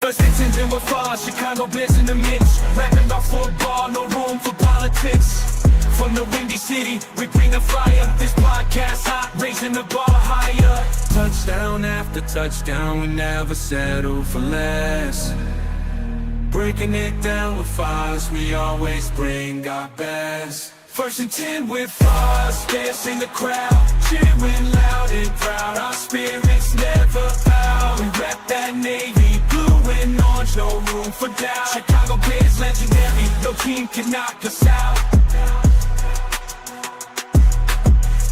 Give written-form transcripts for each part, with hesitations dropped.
First intending with Foz, Chicago Bears in the mix. Rapping about football, no room for politics. From the Windy City, we bring the fire. This podcast hot, raising the bar higher. Touchdown after touchdown, we never settle for less. Breaking it down with Foz, we always bring our best. First and 10 with Foz, dance in the crowd, cheering loud and proud. Our spirits never bow. We rep that Navy, blue and orange, no room for doubt. Chicago Bears legendary, no team can knock us out.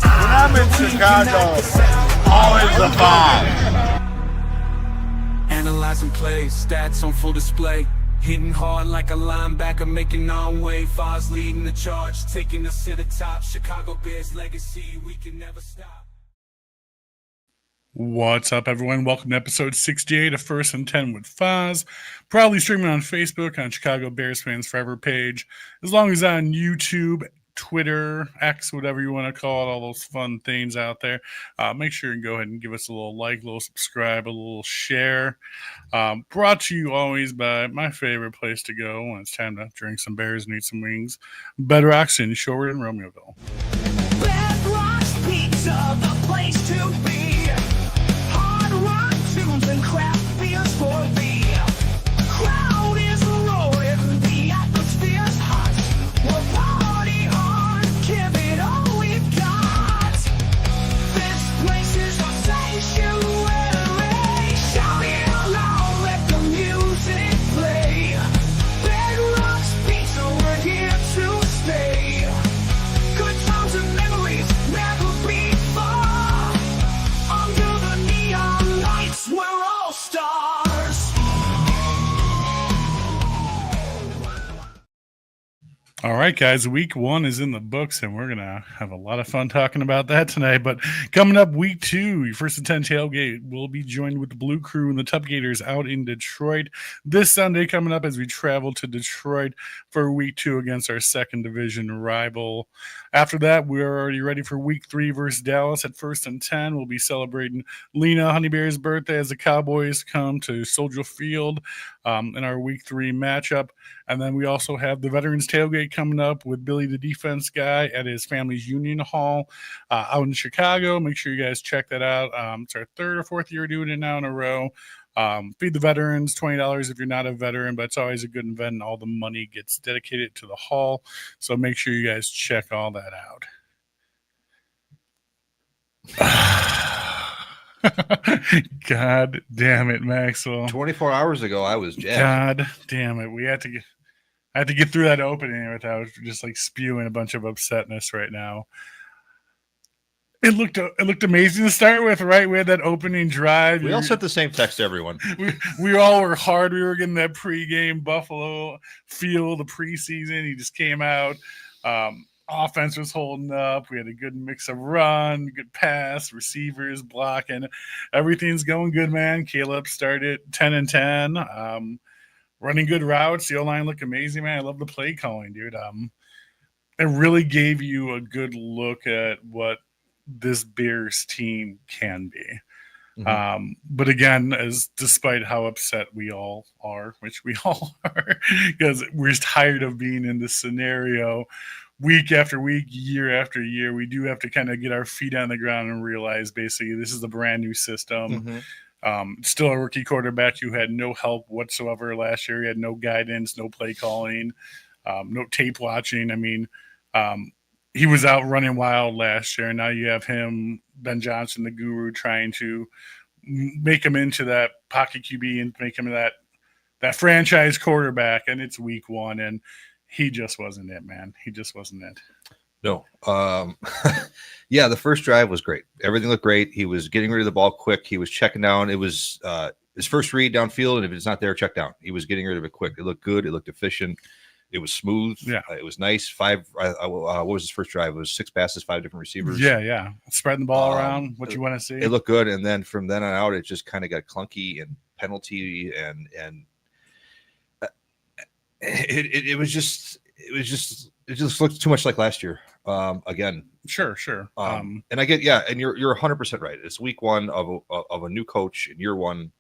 When I'm in Chicago, always a Foz. Analyzing plays, stats on full display. Hitting hard like a linebacker, making our way. Foz leading the charge, taking us to the top. Chicago Bears legacy, we can never stop. What's up, everyone? Welcome to episode 68 of First and 10 with Foz. Proudly streaming on Facebook on Chicago Bears Fans Forever page, as long as on YouTube, Twitter, X, whatever you want to call it, all those fun things out there. Make sure you go ahead and give us a little like, a little subscribe, a little share. Brought to you always by my favorite place to go when it's time to drink some beers and eat some wings. Bedrock's in Shorewood and Romeoville. Bedrock's Pizza, the place to be. Hard rock tunes and craft beers for thee. Crowd is roaring, the atmosphere's hot. We'll party hard, give it all we've got. This place is our sanctuary. Shout it out loud, let the music play. Bedrock's Pizza, we're here to stay. Good times and memories never before. Under the neon lights, we're all stars. All right, guys, week one is in the books, and we're going to have a lot of fun talking about that tonight. But coming up, week two, your First and 10 tailgate will be joined with the Blue Crew and the Tub Gators out in Detroit this Sunday, coming up as we travel to Detroit for week two against our second division rival. After that, we're already ready for week three versus Dallas at First and 10. We'll be celebrating Lena Honeybear's birthday as the Cowboys come to Soldier Field in our week three matchup. And then we also have the Veterans Tailgate coming up with Billy the defense guy at his family's Union Hall out in Chicago. Make sure you guys check that out. It's our third or fourth year doing it now in a row. Feed the veterans, $20 if you're not a veteran, but it's always a good event, and all the money gets dedicated to the hall. So make sure you guys check all that out. God damn it, Maxwell. 24 hours ago, I was jacked. God damn it. I had to get through that opening without just like spewing a bunch of upsetness right now. It looked amazing to start with, right? We had that opening drive. We all sent the same text to everyone. We all were hard. We were getting that pregame Buffalo feel, the preseason. He just came out. Offense was holding up. We had a good mix of run, good pass, receivers, blocking. Everything's going good, man. Caleb started 10 and 10. Running good routes. The O-line looked amazing, man. I love the play calling, dude. It really gave you a good look at what this Bears team can be. Mm-hmm. But again, despite how upset we all are, which we all are, because we're just tired of being in this scenario week after week, year after year, we do have to kind of get our feet on the ground and realize basically this is a brand new system. Mm-hmm. Still a rookie quarterback who had no help whatsoever last year. He had no guidance, no play calling, no tape watching. I mean, he was out running wild last year. Now you have him, Ben Johnson, the guru, trying to make him into that pocket QB and make him that franchise quarterback. And it's week one, and he just wasn't it, man. He just wasn't it. No. Yeah, the first drive was great. Everything looked great. He was getting rid of the ball quick. He was checking down. It was his first read downfield, and if it's not there, check down. He was getting rid of it quick. It looked good. It looked efficient. It was smooth. Yeah, it was nice. What was his first drive? It was 6 passes, 5 different receivers. Yeah. Spreading the ball around, what you want to see. It looked good, and then from then on out, it just kind of got clunky and penalty, and it just looked too much like last year. Again. Sure. And I get, and you're 100% right. It's week one of a new coach in year one.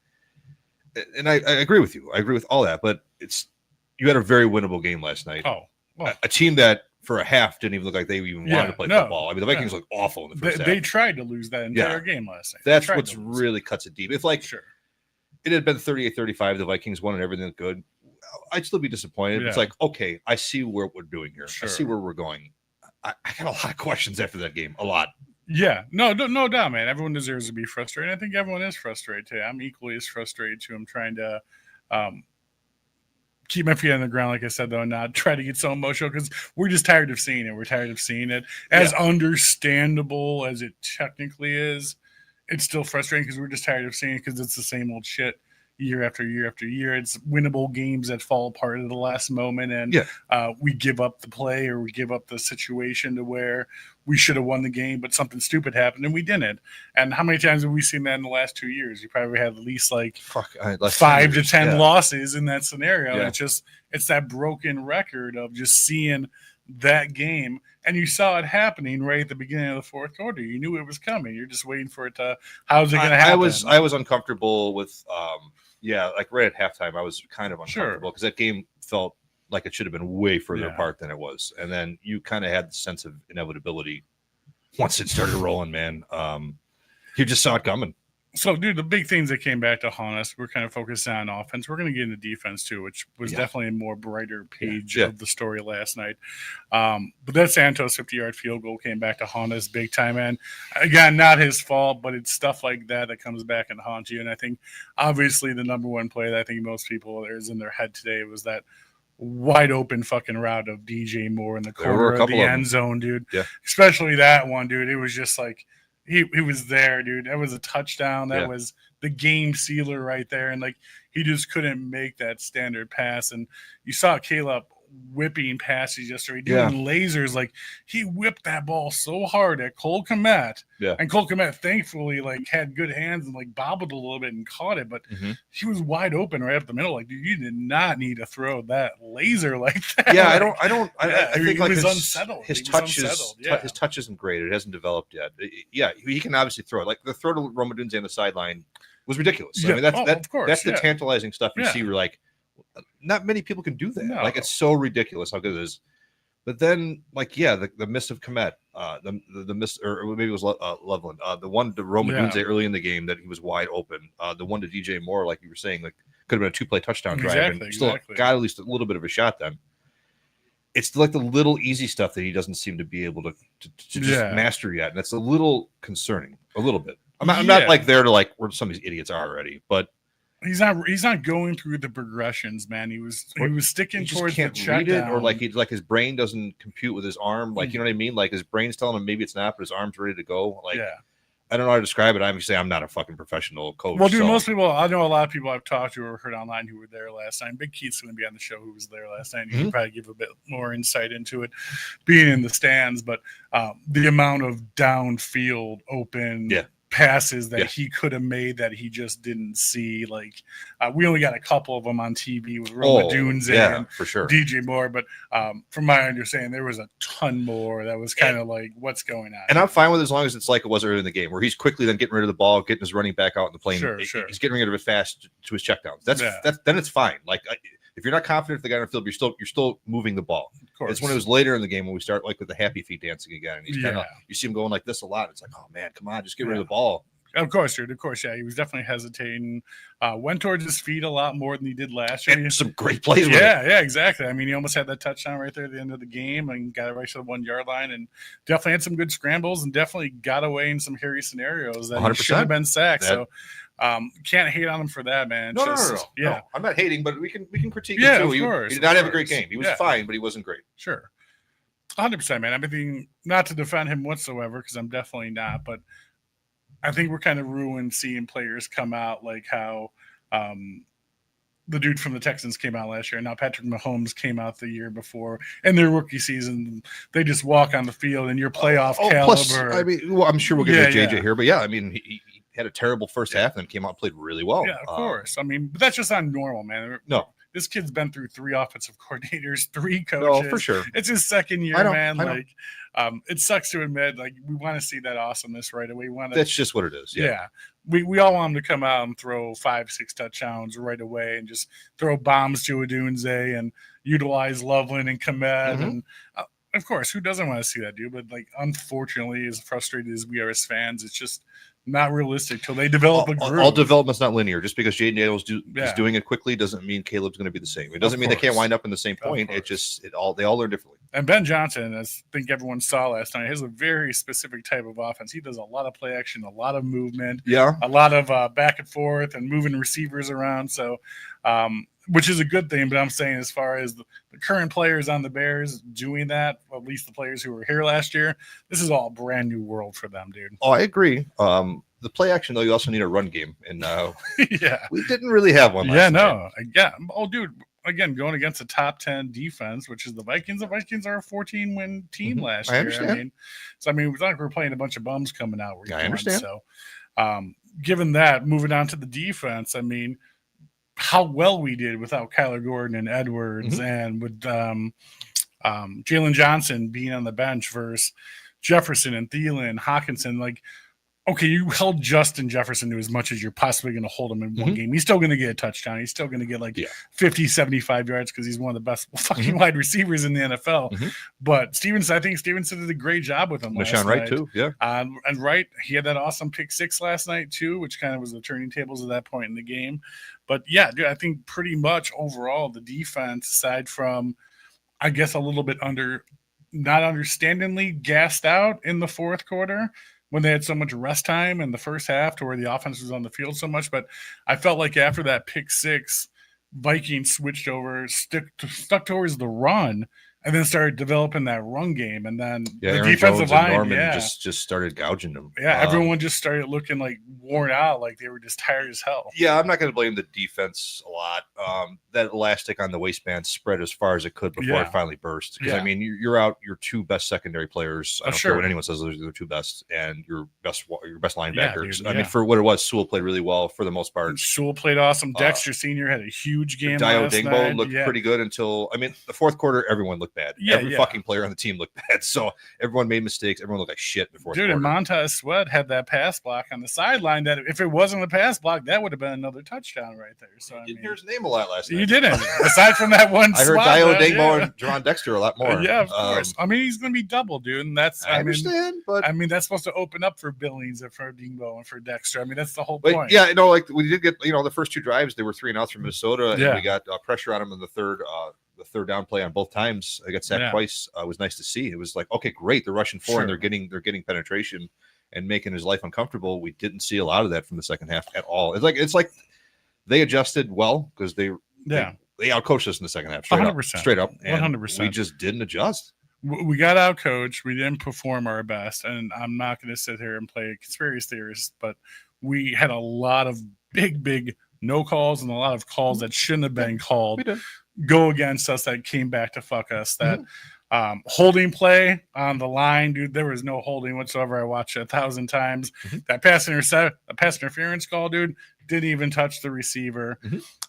and I agree with you. I agree with all that, but you had a very winnable game last night. Oh, well, A team that for a half didn't even look like they even wanted to play football. I mean, the Vikings looked awful in the first half. They tried to lose that entire game last night. That's what's really cuts it deep. If sure. It had been 38-35, the Vikings won and everything looked good, I'd still be disappointed. It's like, okay, I see what we're doing here. Sure. I see where we're going. I got a lot of questions after that game. A lot. Yeah, no doubt, man. Everyone deserves to be frustrated. I think everyone is frustrated too. I'm equally as frustrated too. I'm trying to keep my feet on the ground, like I said, though, and not try to get so emotional because we're just tired of seeing it. We're tired of seeing it. As understandable as it technically is, it's still frustrating because we're just tired of seeing it because it's the same old shit year after year after year. It's winnable games that fall apart at the last moment, and we give up the play or we give up the situation to where we should have won the game, but something stupid happened and we didn't. And how many times have we seen that in the last 2 years? You probably had at least 5 to 10 losses in that scenario. Yeah. It's that broken record of just seeing that game, and you saw it happening right at the beginning of the fourth quarter. You knew it was coming. You're just waiting for it to. How's it going to happen? I was uncomfortable with. Like right at halftime, I was kind of uncomfortable because that game felt like it should have been way further apart than it was. And then you kind of had the sense of inevitability once it started rolling, man. You just saw it coming. So, dude, the big things that came back to haunt us, we're kind of focused on offense. We're going to get into defense, too, which was definitely a more brighter page of the story last night. But that Santos 50-yard field goal came back to haunt us big time. And, again, not his fault, but it's stuff like that comes back and haunts you. And I think, obviously, the number one play that I think most people is in their head today was that wide open fucking route of DJ Moore in the corner of the end zone, dude. Yeah. Especially that one, dude. It was just like – He was there, dude. That was a touchdown. That was the game sealer right there. And, he just couldn't make that standard pass. And you saw Caleb whipping passes yesterday, doing lasers. He whipped that ball so hard at Cole Kmet. Yeah. And Cole Kmet, thankfully, had good hands and, bobbled a little bit and caught it. But he was wide open right up the middle. Dude, you did not need to throw that laser like that. Yeah, I think he was unsettled. His touch isn't great. It hasn't developed yet. Yeah, he can obviously throw it. The throw to Roma Dunze on the sideline was ridiculous. Yeah. I mean, that's the tantalizing stuff you see. We're not many people can do that. No. It's so ridiculous how good it is. But then, the miss of Kmet, the miss, or maybe it was Loveland, the one to Roma Dunze early in the game that he was wide open, the one to DJ Moore, like you were saying, could have been a 2-play touchdown drive, and still got at least a little bit of a shot then. It's the little easy stuff that he doesn't seem to be able to just master yet, and that's a little concerning, a little bit. I'm not there to where some of these idiots are already, but he's not going through the progressions, man. He was sticking towards the check down. Or his brain doesn't compute with his arm. You know what I mean? His brain's telling him maybe it's not, but his arm's ready to go. I don't know how to describe it. Obviously, I'm not a fucking professional coach. Well, dude, most people, I know a lot of people I've talked to or heard online who were there last night. Big Keith's going to be on the show who was there last night. He can probably give a bit more insight into it being in the stands, but the amount of downfield open passes that he could have made that he just didn't see. We only got a couple of them on TV with Roma Dunze and for sure. DJ Moore, but from my understanding, there was a ton more that was kind of what's going on. And I'm fine with it as long as it's like it was earlier in the game, where he's quickly then getting rid of the ball, getting his running back out in the plane. Sure. He's getting rid of it fast to his checkdowns. That's then it's fine. If you're not confident if the guy on the field, you're still moving the ball. Of course. It's when it was later in the game when we start with the happy feet dancing again. And he's you see him going like this a lot. It's oh man, come on, just get rid of the ball. Of course, dude. Of course, yeah. He was definitely hesitating. Went towards his feet a lot more than he did last year. And some great plays with it. Yeah, exactly. I mean, he almost had that touchdown right there at the end of the game and got it right to the 1 yard line, and definitely had some good scrambles and definitely got away in some hairy scenarios that 100%. He should have been sacked. So can't hate on him for that, man. No. Yeah, no, I'm not hating, but we can critique him too. He did not have a great game. He was fine, but he wasn't great. Sure, 100%, man. Everything not to defend him whatsoever because I'm definitely not, but I think we're kind of ruined seeing players come out like how the dude from the Texans came out last year. Now Patrick Mahomes came out the year before. In their rookie season, they just walk on the field and your playoff caliber. Plus, I mean, I'm sure we'll get to JJ here, but I mean, he had a terrible first half and then came out and played really well. Yeah, of course. I mean, but that's just not normal, man. No. this kid's been through 3 offensive coordinators, 3 coaches. No, for sure. It's his second year, I know, man. I know. Like, it sucks to admit, like, we want to see that awesomeness right away. That's just what it is. Yeah. We all want him to come out and throw 5-6 touchdowns right away and just throw bombs to Odunze and utilize Loveland and Komet. And of course, who doesn't want to see that, dude? But, like, unfortunately, as frustrated as we are as fans, it's just not realistic till they develop a groove. All development's not linear. Just because Jaden Daniels is doing it quickly doesn't mean Caleb's going to be the same. It doesn't mean they can't wind up in the same point. They all learn differently. And Ben Johnson, as I think everyone saw last night, has a very specific type of offense. He does a lot of play action, a lot of movement, a lot of back and forth and moving receivers around. So, which is a good thing. But I'm saying as far as the current players on the Bears doing that, at least the players who were here last year, this is all a brand new world for them, dude. Oh, I agree. The play action, though, you also need a run game. And we didn't really have one last night. Oh, dude. Again, going against a top 10 defense, which is the Vikings. The Vikings are a 14-win team last year. I understand. I mean, it's not like we're playing a bunch of bums coming out. I understand. So, given that, moving on to the defense, I mean, how well we did without Kyler Gordon and Edwards and with Jalen Johnson being on the bench versus Jefferson and Thielen, Hawkinson, like, okay, you held Justin Jefferson to as much as you're possibly going to hold him in one game. He's still going to get a touchdown. He's still going to get like 50, 75 yards because he's one of the best fucking wide receivers in the NFL. But I think Stevenson did a great job with him last night. Wright, too. Yeah. And Wright, he had that awesome pick 6 last night, too, which kind of was the turning tables at that point in the game. But, yeah, dude, I think pretty much overall the defense, aside from, I guess, a little bit not understandingly gassed out in the fourth quarter, when they had so much rest time in the first half to where the offense was on the field so much. But I felt like after that pick 6, Vikings switched over, stuck towards the run, and then started developing that run game. And then the defensive line, Norman just started gouging them. Yeah, everyone just started looking like worn out, like they were just tired as hell. Yeah, I'm not going to blame the defense a lot. That elastic on the waistband spread as far as it could before it finally burst. Because, I mean, you're out your 2 best secondary players. I don't care what anyone says, those are the 2 best, and your best linebackers. I mean, for what it was, Sewell played really well for the most part. Sewell played awesome. Dexter Sr. had a huge game Dio last Dingbo night. looked pretty good until, I mean, the fourth quarter, everyone looked bad. Every fucking player on the team looked bad. So everyone made mistakes. Everyone looked like shit in the fourth quarter. And Montez Sweat had that pass block on the sideline that if it wasn't a pass block, that would have been another touchdown right there. So you didn't hear his name a lot last night. You didn't. Aside from that one I heard Dio Dingbo and Jerron Dexter a lot more. Yeah, of course. I mean, he's going to be double, dude. And that's, I understand, but I mean, that's supposed to open up for Billings and for Dingbo and for Dexter. I mean, that's the whole point. Yeah, like we did get, the first 2 drives, they were 3 and outs from Minnesota, and we got pressure on them in the third down play on both times. I got sacked twice. It was nice to see. It was like, okay, great. They're rushing 4 and they're getting penetration and making his life uncomfortable. We didn't see a lot of that from the second half at all. It's like they adjusted well because they outcoached us in the second half. Straight up. 100%. We just didn't adjust. We got outcoached. We didn't perform our best. And I'm not going to sit here and play a conspiracy theorist, but we had a lot of big no calls and a lot of calls that shouldn't have been called go against us that came back to fuck us. That holding play on the line, dude, there was no holding whatsoever. I watched it 1,000 times. That pass interference call, dude, didn't even touch the receiver.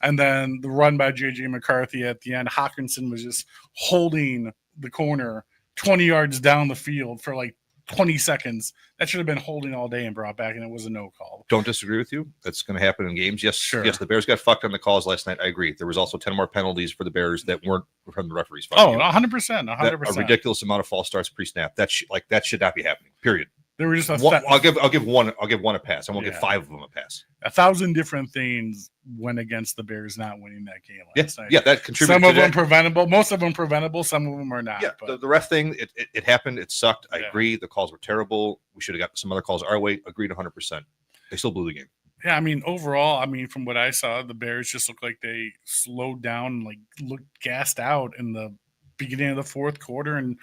And then the run by J.J. McCarthy at the end, Hawkinson was just holding the corner 20 yards down the field for like 20 seconds. That should have been holding all day and brought back, and it was a no call. Don't disagree with you. That's going to happen in games. Yes, yes, the Bears got fucked on the calls last night. I agree. There was also 10 more penalties for the Bears that weren't from the referees. 100%. A ridiculous amount of false starts pre-snap. That should not be happening. Period. There were just I'll give one a pass. I won't give 5 of them a pass. 1,000 different things went against the Bears not winning that game last night. Yeah, that contributed. Some of them preventable, most of them preventable, some of them are not. Yeah, the ref thing, it happened. It sucked. I agree. The calls were terrible. We should have got some other calls our way. Agreed 100%. They still blew the game. Yeah, I mean, overall, from what I saw, the Bears just looked like they slowed down, like looked gassed out in the beginning of the fourth quarter, and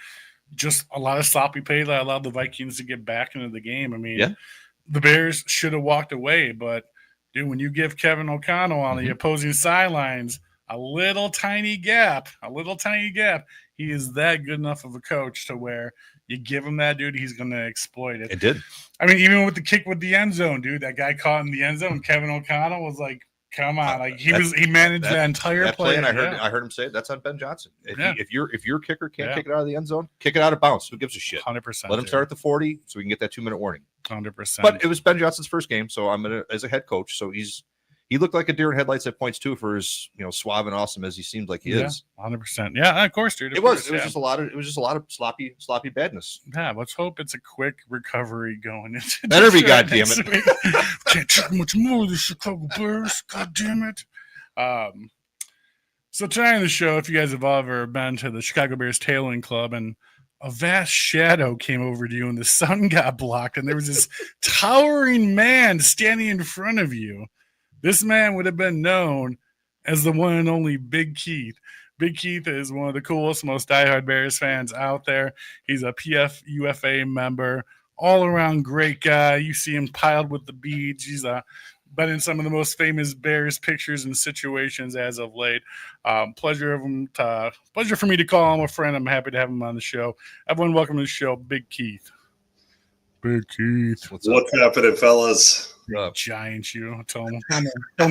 just a lot of sloppy play that allowed the Vikings to get back into the game. The Bears should have walked away, but dude, when you give Kevin O'Connell on the opposing sidelines a little tiny gap, he is that good enough of a coach to where you give him that, dude, he's going to exploit it. It did. Even with the kick with the end zone, dude, that guy caught in the end zone, Kevin O'Connell was like Come on, like he managed that entire play. And I heard him say it, that's on Ben Johnson. If your kicker can't Yeah. kick it out of the end zone, kick it out of bounds. Who gives a shit? 100%. Let him start at the 40 so we can get that 2-minute warning. 100%. But it was Ben Johnson's first game, so I'm gonna as a head coach. So he looked like a deer in headlights at points too, for as suave and awesome as he seemed like he is. 100%. Yeah, of course, dude. It was just a lot of sloppy badness. Yeah, let's hope it's a quick recovery going into. Better be, Detroit goddamn next it. week. Can't take much more of the Chicago Bears. God damn it. So tonight on the show, if you guys have ever been to the Chicago Bears Tailoring Club and a vast shadow came over to you and the sun got blocked and there was this towering man standing in front of you, this man would have been known as the one and only Big Keith. Big Keith is one of the coolest, most diehard Bears fans out there. He's a PFUFA member, all-around great guy. You see him piled with the beads. He's been in some of the most famous Bears pictures and situations as of late. Pleasure for me to call him a friend. I'm happy to have him on the show. Everyone, welcome to the show, Big Keith. Big Keith. What's happening, fellas? Giant you. I told him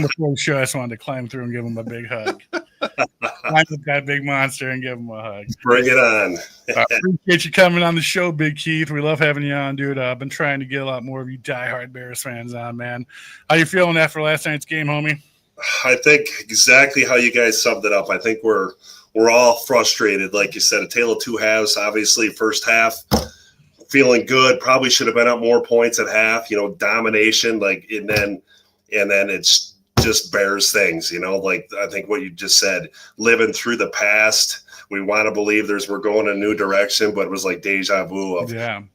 before the show I just wanted to climb through and give him a big hug. Climb with that big monster and give him a hug. Bring it on. I appreciate you coming on the show, Big Keith. We love having you on, dude. I've been trying to get a lot more of you diehard Bears fans on, man. How you feeling after last night's game, homie? I think exactly how you guys summed it up. I think we're all frustrated. Like you said, a tale of two halves. Obviously, first half feeling good. Probably should have been up more points at half. Domination. And then it's just Bears things. Like I think what you just said, living through the past. We want to believe we're going a new direction, but it was like deja vu of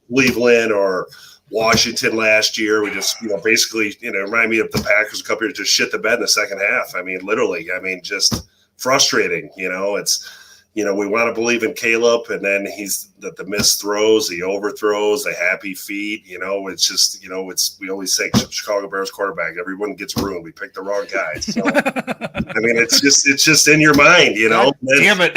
Cleveland or Washington last year. We just, basically, remind me of the Packers a couple years, just shit the bed in the second half. I mean, literally, just frustrating. It's, we want to believe in Caleb, and then the missed throws, the overthrows, the happy feet. It's just, we always say Chicago Bears quarterback, everyone gets ruined. We picked the wrong guy. So, I mean, it's just in your mind, God damn it.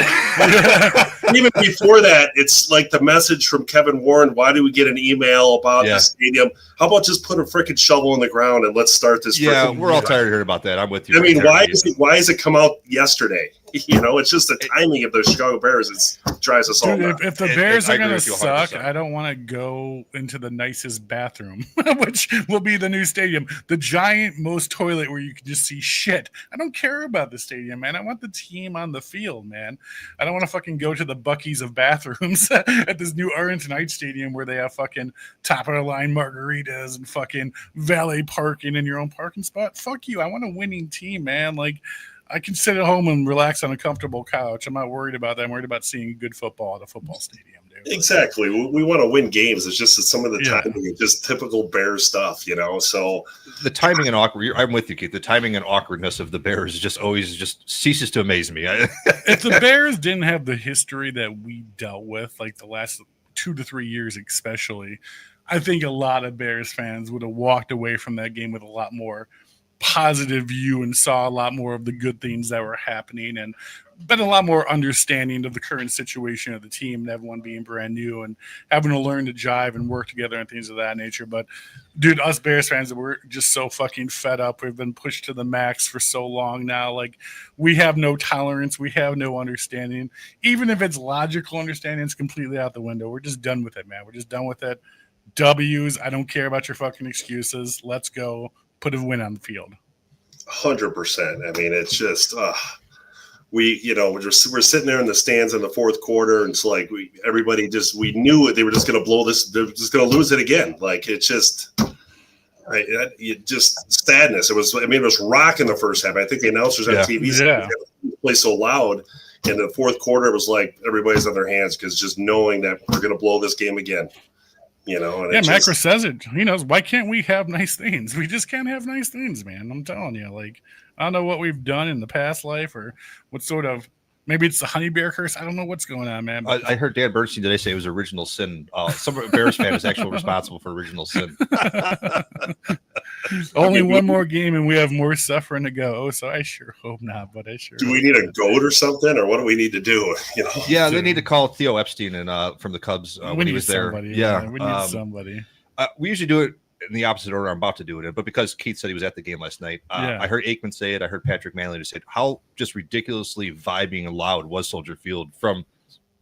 Even before that, it's like the message from Kevin Warren. Why do we get an email about the stadium? How about just put a freaking shovel in the ground and let's start this? Yeah, we're all tired of hearing about that. I'm with you. I mean, why is it come out yesterday? It's just the timing of the Chicago Bears. It drives us all nuts. If the Bears are going to suck, I don't want to go into the nicest bathroom, which will be the new stadium. The giant most toilet where you can just see shit. I don't care about the stadium, man. I want the team on the field, man. I don't want to fucking go to the Buc-ee's of bathrooms at this new Arlington Heights Stadium where they have fucking top-of-the-line margaritas and fucking valet parking in your own parking spot. Fuck you. I want a winning team, man. Like, I can sit at home and relax on a comfortable couch. I'm not worried about that. I'm worried about seeing good football at a football stadium, dude. Exactly. We want to win games. It's just that some of the timing is just typical Bears stuff, So the timing and awkward. I'm with you, Keith. The timing and awkwardness of the Bears is just always ceases to amaze me. If the Bears didn't have the history that we dealt with, like the last 2 to 3 years especially, I think a lot of Bears fans would have walked away from that game with a lot more positive view and saw a lot more of the good things that were happening and been a lot more understanding of the current situation of the team and everyone being brand new and having to learn to jive and work together and things of that nature. But dude, us Bears fans, we're just so fucking fed up. We've been pushed to the max for so long now. Like, we have no tolerance. We have no understanding. Even if it's logical understanding, it's completely out the window. We're just done with it, man. We're just done with it. W's. I don't care about your fucking excuses. Let's go. Put a win on the field. 100%. I mean, it's just we're sitting there in the stands in the fourth quarter, and it's like we knew they were just going to blow this. They're just going to lose it again. Like, it's just sadness. It was rock in the first half. I think the announcers on TV said play so loud. In the fourth quarter, it was like everybody's on their hands because just knowing that we're going to blow this game again. And Macro says it. He knows. Why can't we have nice things? We just can't have nice things, man. I'm telling you. Like, I don't know what we've done in the past life or what sort of. Maybe it's the honey bear curse. I don't know what's going on, man. I heard Dan Bernstein today say it was original sin. Some Bears fan is actually responsible for original sin. Only one more game and we have more suffering to go. So I sure hope not. But I sure. Do we need a goat or something, or what do we need to do? Yeah, they need to call Theo Epstein and from the Cubs when he was there. Yeah, we need somebody. We usually do it in the opposite order I'm about to do it in, but because Keith said he was at the game last night, I heard Aikman say it. I heard Patrick Manley say it. How just ridiculously vibing and loud was Soldier Field from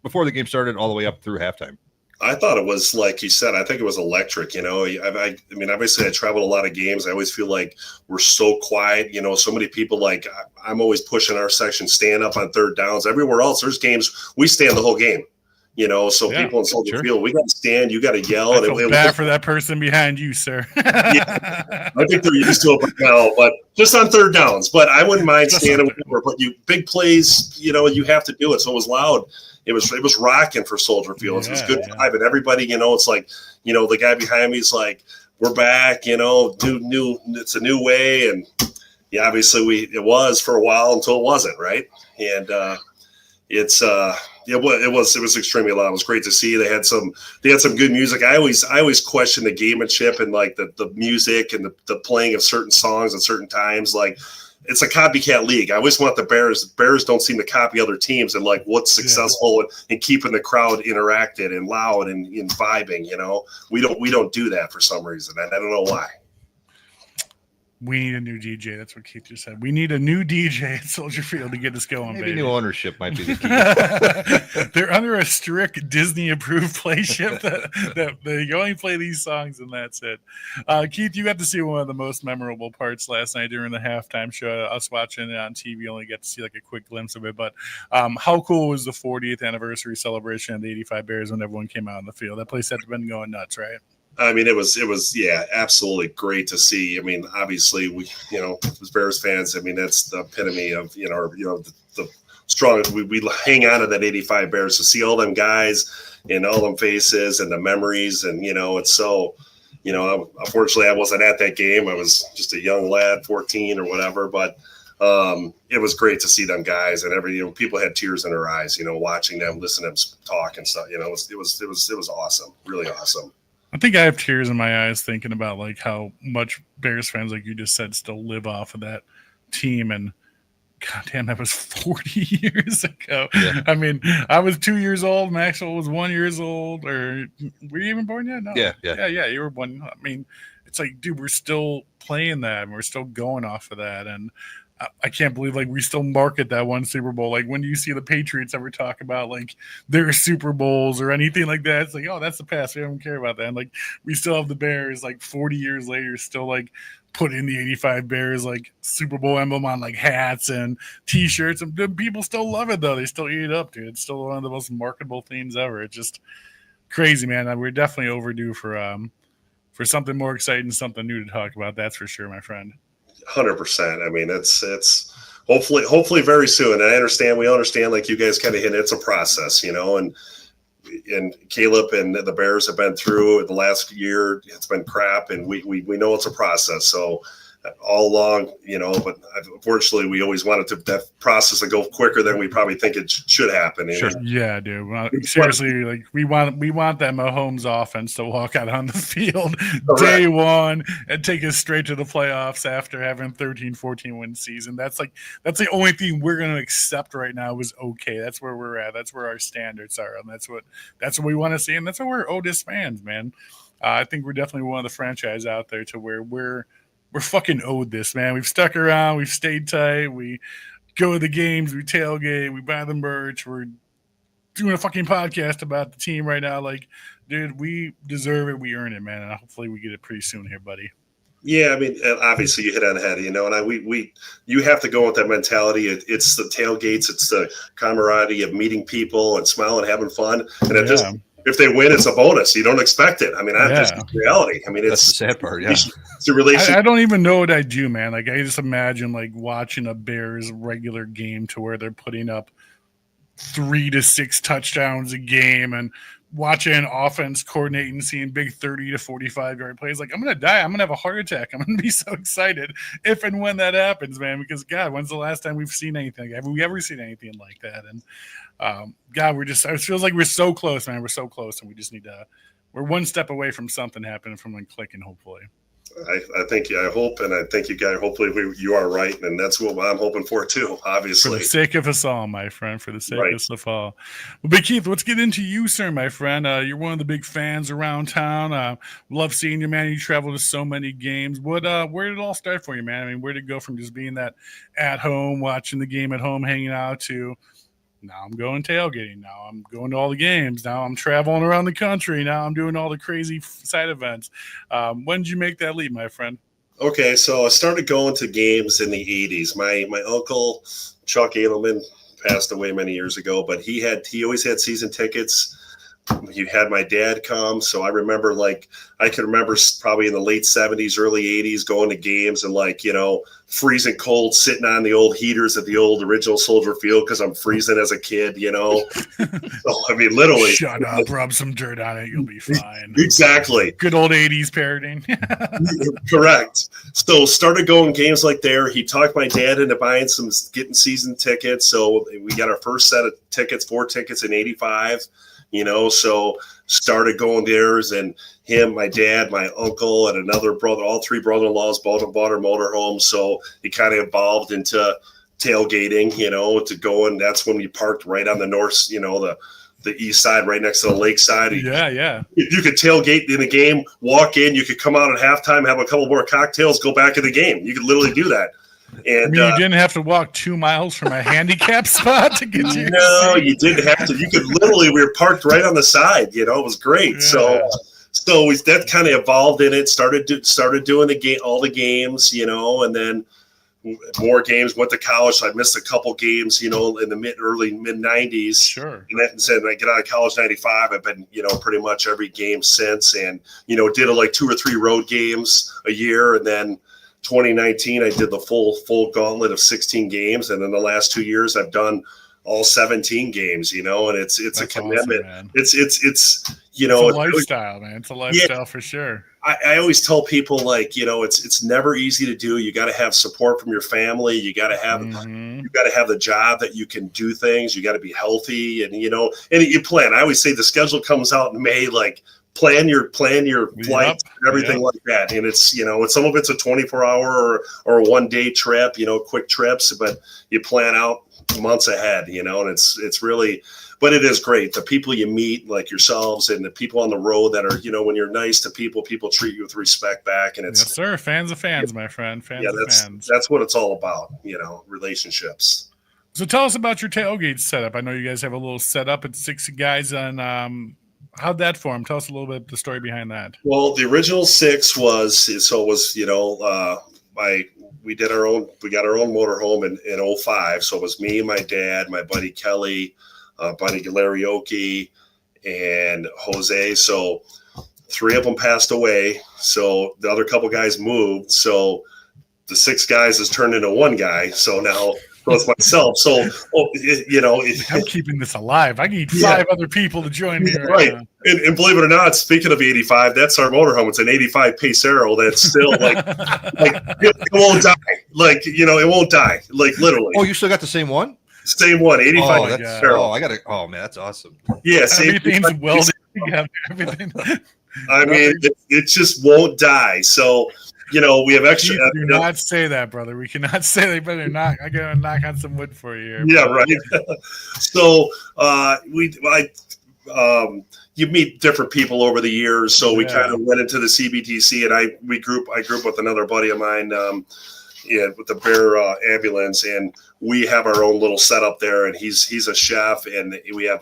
before the game started all the way up through halftime? I thought it was, like you said, I think it was electric. I mean, obviously I traveled a lot of games. I always feel like we're so quiet, so many people, like I'm always pushing our section, stand up on third downs. Everywhere else, there's games we stand the whole game. So people in Soldier Field, we got to stand, you got to yell. I feel bad for that person behind you, sir. Yeah, I think they're used to it now, but just on third downs. But I wouldn't mind standing over. But big plays, you have to do it. So it was loud. It was rocking for Soldier Field. It was good vibe, and everybody, it's like, the guy behind me is like, we're back, new, it's a new way, and obviously it was for a while until it wasn't, right? And it was extremely loud. It was great to see. They had some good music. I always question the gamemanship and like the music and the playing of certain songs at certain times. Like, it's a copycat league. I always want the Bears. Bears don't seem to copy other teams and like what's successful in keeping the crowd interacted and loud and vibing. We don't do that for some reason. I don't know why. We need a new DJ. That's what Keith just said. We need a new DJ at Soldier Field to get us going, Maybe baby. new ownership might be the key. They're under a strict Disney-approved play shift that they only play these songs, and that's it. Keith, you got to see one of the most memorable parts last night during the halftime show. Us watching it on TV, only got to see like a quick glimpse of it. But how cool was the 40th anniversary celebration of the 85 Bears when everyone came out on the field? That place had to have been going nuts, right? I mean, it was absolutely great to see. I mean, obviously we, as Bears fans, I mean, that's the epitome of, the strong, we hang on to that 85 Bears to see all them guys and all them faces and the memories. And, it's so, unfortunately I wasn't at that game. I was just a young lad, 14 or whatever, but it was great to see them guys and people had tears in their eyes, watching them, listening to them talk and stuff, it was awesome. Really awesome. I think I have tears in my eyes thinking about like how much Bears fans, like you just said, still live off of that team. And goddamn, that was 40 years ago. Yeah. I mean, I was 2 years old. Maxwell was 1 year old. Or were you even born yet? No. Yeah. You were born. I mean, it's like, dude, we're still playing that, and we're still going off of that, and I can't believe like we still market that one Super Bowl. Like when you see the Patriots ever talk about like their Super Bowls or anything like that, it's like, oh, that's the past. We don't care about that. And like we still have the Bears like 40 years later, still like putting the 85 Bears like Super Bowl emblem on like hats and T-shirts, and people still love it though. They still eat it up, dude. It's still one of the most marketable themes ever. It's just crazy, man. We're definitely overdue for something more exciting, something new to talk about. That's for sure, my friend. 100%. I mean, it's hopefully very soon. And we understand like you guys kind of hint, it's a process, and Caleb and the Bears have been through the last year. It's been crap, and we know it's a process. So all along, but unfortunately we always wanted that process to go quicker than we probably think it should happen. Sure. Yeah, dude. Well, seriously, like we want that Mahomes offense to walk out on the field day one and take us straight to the playoffs after having 13-14 win season. That's the only thing we're going to accept right now is okay. That's where we're at. That's where our standards are, and that's what we want to see, and that's what we're Otis fans, man. I think we're definitely one of the franchise out there to where we're fucking owed this, man. We've stuck around. We've stayed tight. We go to the games. We tailgate. We buy the merch. We're doing a fucking podcast about the team right now. Like, dude, we deserve it. We earn it, man. And hopefully we get it pretty soon here, buddy. Yeah, I mean, obviously you hit on the head, and you have to go with that mentality. It's the tailgates. It's the camaraderie of meeting people and smiling, having fun. And if they win, it's a bonus. You don't expect it. I mean, that's just reality. I mean, that's the sad part. Yeah, it's a relationship. I don't even know what I do, man. Like, I just imagine like watching a Bears regular game to where they're putting up 3 to 6 touchdowns a game, and watching offense coordinating, seeing big 30 to 45 yard plays. Like, I'm gonna die. I'm gonna have a heart attack. I'm gonna be so excited if and when that happens, man. Because God, when's the last time we've seen anything? Have we ever seen anything like that? And God, it feels like we're so close, man. We're so close, and we just need to. We're one step away from something happening, from like clicking, hopefully. I hope, and I think you guys, hopefully you are right. And that's what I'm hoping for too, For obviously. the sake of us all, my friend, for the sake Right. of us all. Well, Big Keith, let's get into you, sir, my friend. You're one of the big fans around town. Love seeing you, man. You travel to so many games. Where did it all start for you, man? I mean, where did it go from just being that at home, watching the game at home, hanging out, to now I'm going tailgating. Now I'm going to all the games. Now I'm traveling around the country. Now I'm doing all the crazy side events. When did you make that leap, my friend? Okay, so I started going to games in the 80s. My uncle, Chuck Edelman, passed away many years ago, but he always had season tickets. You had my dad come, so I remember, I can remember probably in the late 70s, early 80s going to games and freezing cold, sitting on the old heaters at the old original Soldier Field because I'm freezing as a kid, So, I mean, literally. Shut up, rub some dirt on it, you'll be fine. Exactly. Good old 80s parodying. Correct. So started going games like there. He talked my dad into getting season tickets. So we got our first set of tickets, 4 tickets in 85. So started going theirs, and him, my dad, my uncle, and another brother, all 3 brother-in-laws bought our motorhome. So it kind of evolved into tailgating, to go, and that's when we parked right on the north, the east side, right next to the lake side. Yeah. If you could tailgate in a game, walk in, you could come out at halftime, have a couple more cocktails, go back in the game. You could literally do that. And you didn't have to walk 2 miles from a handicap spot to get you. No, you didn't have to. You could literally, we were parked right on the side. It was great. Yeah. So that kind of evolved in it. Started doing all the games, and then more games. Went to college. So I missed a couple games, in the early mid 90s. Sure. And then said I get out of college 95. I've been, pretty much every game since, and did 2 or 3 road games a year, and then 2019, I did the full gauntlet of 16 games, and in the last 2 years, I've done all 17 games. And it's That's a commitment. Awesome, it's it's a lifestyle, man. It's a lifestyle for sure. I always tell people it's never easy to do. You got to have support from your family. You got to have the job that you can do things. You got to be healthy, and you plan. I always say the schedule comes out in May, plan your flights and everything like that. And it's, some of it's a 24-hour or a 1-day trip, quick trips, but you plan out months ahead, and it's really, but it is great. The people you meet, like yourselves, and the people on the road that are, when you're nice to people treat you with respect back. And it's, yes, sir. Fans of fans, my friend. Fans of fans. That's what it's all about, relationships. So tell us about your tailgate setup. I know you guys have a little setup at 6 guys on, how'd that form? Tell us a little bit of the story behind that. Well, the original 6 was we got our own motorhome in 05. So it was me, my dad, my buddy Kelly, buddy Larry Oki, and Jose. So 3 of them passed away. So the other couple guys moved. So the 6 guys has turned into 1 guy. So now it's myself. So, I'm keeping this alive. I need 5 other people to join me. Right. Now. And believe it or not, speaking of 85, that's our motorhome. It's an 85 Pacero that's still it won't die. It won't die. Literally. Oh, you still got the same one? Same one, 85 Oh, Pacero. Oh man, that's awesome. Yeah, same. Everything's welded together. Everything. I mean, it just won't die. So, we have extra. Do not say that, brother. We cannot say they better knock. I gotta knock on some wood for you. Yeah, right. So you meet different people over the years. So we kind of went into the CBTC, and I grew up with another buddy of mine, with the Bear ambulance, and we have our own little setup there. And he's a chef, and we have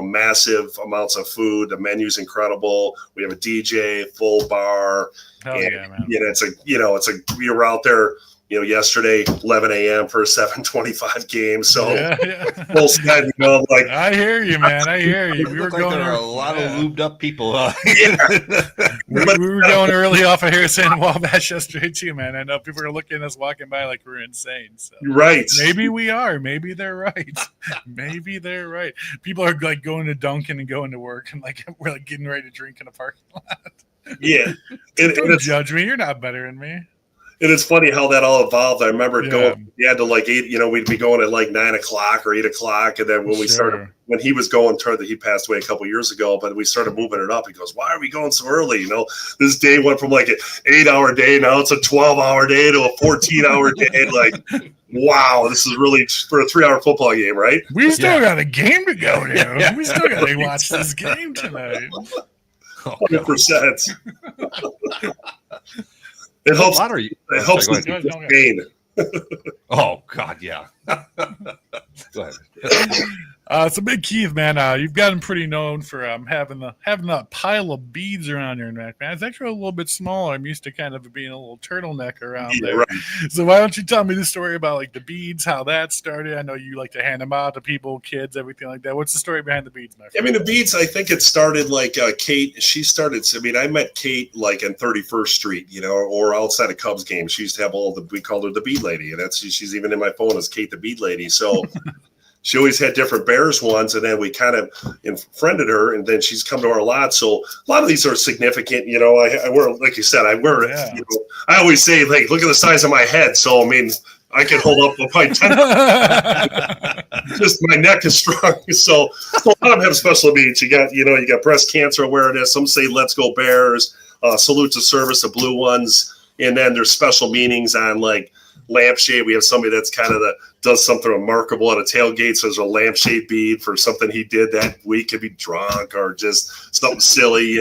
massive amounts of food. The menu's incredible. We have a DJ, full bar. Hell yeah, man. We were out there, yesterday, 11 a.m. for a 7:25 game. So full stead, I hear you, man. I hear you. We were going. There are a lot of lubed up people. We were going early off of Harrison and Wabash yesterday too, man. I know people are looking at us walking by like we're insane. So right. Maybe we are. Maybe they're right. Maybe they're right. People are going to Dunkin' and going to work, and we're getting ready to drink in a parking lot. Yeah. Don't judge me. You're not better than me. And it's funny how that all evolved. I remember going, Yeah. to like 8, we'd be going at like 9 o'clock or 8 o'clock. And then when we started, when he was going, he passed away a couple years ago, but we started moving it up. He goes, why are we going so early? This day went from like an 8-hour day. Now it's a 12-hour day to a 14-hour day. Like, wow, this is really for a 3-hour football game, right? We still got a game to go to. Yeah. We still got to watch this game tonight. 100%. It helps. It helps with pain. Oh God, yeah. Go ahead. So Big Keith, man, you've gotten pretty known for having that pile of beads around your neck, man. It's actually a little bit smaller. I'm used to kind of being a little turtleneck around there. Right. So why don't you tell me the story about like the beads, how that started? I know you like to hand them out to people, kids, everything like that. What's the story behind the beads, my friend? I mean, the beads, I think it started like Kate. She started. I mean, I met Kate like in 31st Street, or outside of Cubs games. She used to have we called her the Bead Lady, and she's even in my phone as Kate the Bead Lady. So. She always had different Bears ones, and then we kind of friended her, and then she's come to our lot. So a lot of these are significant. I wear, like you said, I wear it. I always say, like, look at the size of my head. So, I mean, I can hold up probably 10. Just my neck is strong. So a lot of them have special needs. You got breast cancer awareness. Some say, let's go Bears. Salute to service, the blue ones. And then there's special meanings on, like, lampshade. We have somebody that's kind of does something remarkable at a tailgate. So there's a lampshade bead for something he did that week. Could be drunk or just something silly,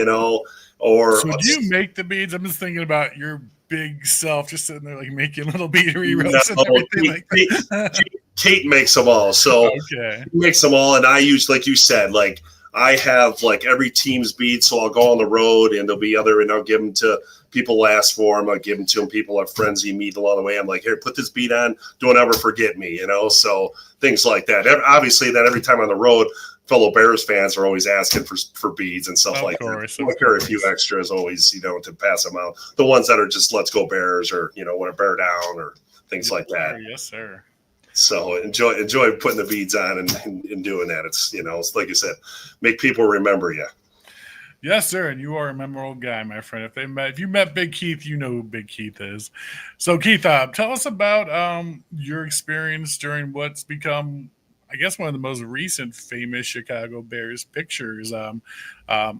or. So do you make the beads? I'm just thinking about your big self just sitting there like making little beadery ropes and everything like that. Kate makes them all. So okay. She makes them all. And I use, like you said, like I have like every team's bead. So I'll go on the road and there'll be and I'll give them to people ask for them. I'll give them to them. People are friends you meet along the way. I'm like, here, put this bead on. Don't ever forget me, So things like that. Obviously, that every time on the road, fellow Bears fans are always asking for beads and stuff like that. I'll carry a few extras always, to pass them out. The ones that are just let's go Bears or, want to bear down or things like that. Yes, sir. So enjoy putting the beads on and doing that. It's, it's like you said, make people remember you. Yes, sir, and you are a memorable guy, my friend. If you met Big Keith, you know who Big Keith is. So, Keith, tell us about your experience during what's become, I guess, one of the most recent famous Chicago Bears pictures.